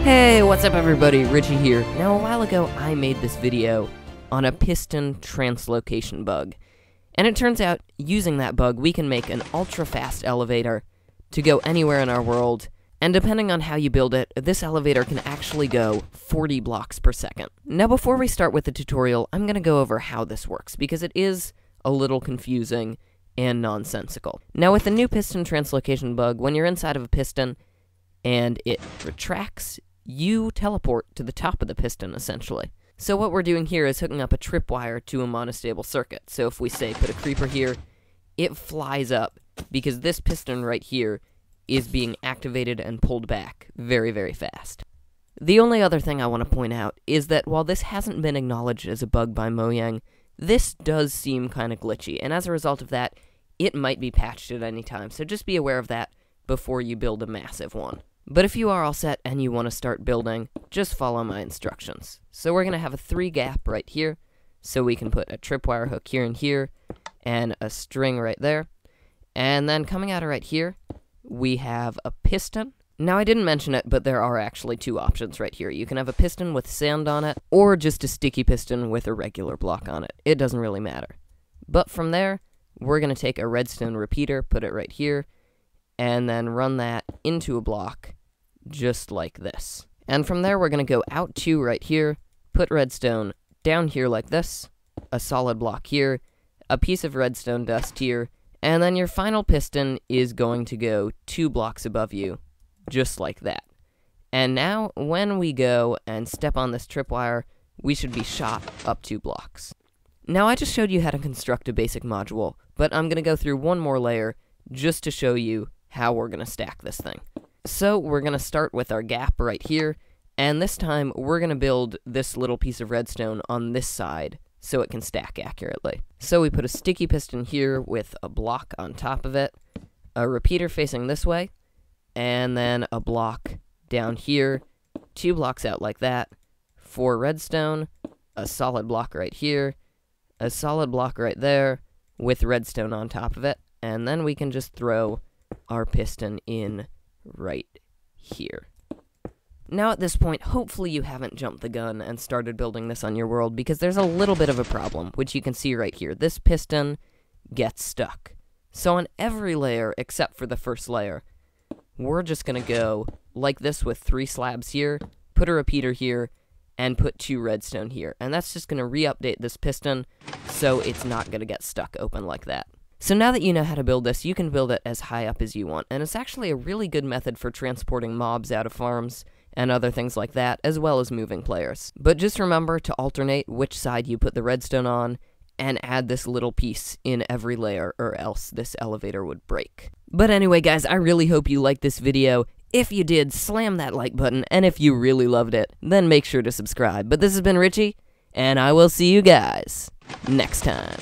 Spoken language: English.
Hey, what's up everybody, Richie here. Now a while ago I made this video on a piston translocation bug. And it turns out, using that bug, we can make an ultra-fast elevator to go anywhere in our world, and depending on how you build it, this elevator can actually go 40 blocks per second. Now before we start with the tutorial, I'm going to go over how this works, because it is a little confusing and nonsensical. Now with the new piston translocation bug, when you're inside of a piston and it retracts, you teleport to the top of the piston, essentially. So what we're doing here is hooking up a tripwire to a monostable circuit. So if we say put a creeper here, it flies up, because this piston right here is being activated and pulled back very, very fast. The only other thing I want to point out is that while this hasn't been acknowledged as a bug by Mojang, this does seem kind of glitchy, and as a result of that, it might be patched at any time, so just be aware of that before you build a massive one. But if you are all set and you want to start building, just follow my instructions. So we're going to have a 3 gap right here, so we can put a tripwire hook here and here, and a string right there. And then coming out of right here, we have a piston. Now I didn't mention it, but there are actually 2 options right here. You can have a piston with sand on it, or just a sticky piston with a regular block on it. It doesn't really matter. But from there, we're going to take a redstone repeater, put it right here, and then run that into a block, just like this. And from there, we're going to go out 2 right here, put redstone down here like this, a solid block here, a piece of redstone dust here, and then your final piston is going to go 2 blocks above you, just like that. And now, when we go and step on this tripwire, we should be shot up 2 blocks. Now, I just showed you how to construct a basic module, but I'm going to go through one more layer just to show you how we're going to stack this thing. So we're going to start with our gap right here, and this time we're going to build this little piece of redstone on this side so it can stack accurately. So we put a sticky piston here with a block on top of it, a repeater facing this way, and then a block down here, 2 blocks out like that, 4 redstone, a solid block right here, a solid block right there with redstone on top of it, and then we can just throw our piston in right here. Now at this point, hopefully you haven't jumped the gun and started building this on your world, because there's a little bit of a problem, which you can see right here. This piston gets stuck. So on every layer, except for the first layer, we're just going to go like this with 3 slabs here, put a repeater here, and put 2 redstone here. And that's just going to re-update this piston, so it's not going to get stuck open like that. So now that you know how to build this, you can build it as high up as you want, and it's actually a really good method for transporting mobs out of farms and other things like that, as well as moving players. But just remember to alternate which side you put the redstone on, and add this little piece in every layer, or else this elevator would break. But anyway guys, I really hope you liked this video. If you did, slam that like button, and if you really loved it, then make sure to subscribe. But this has been Richie, and I will see you guys next time.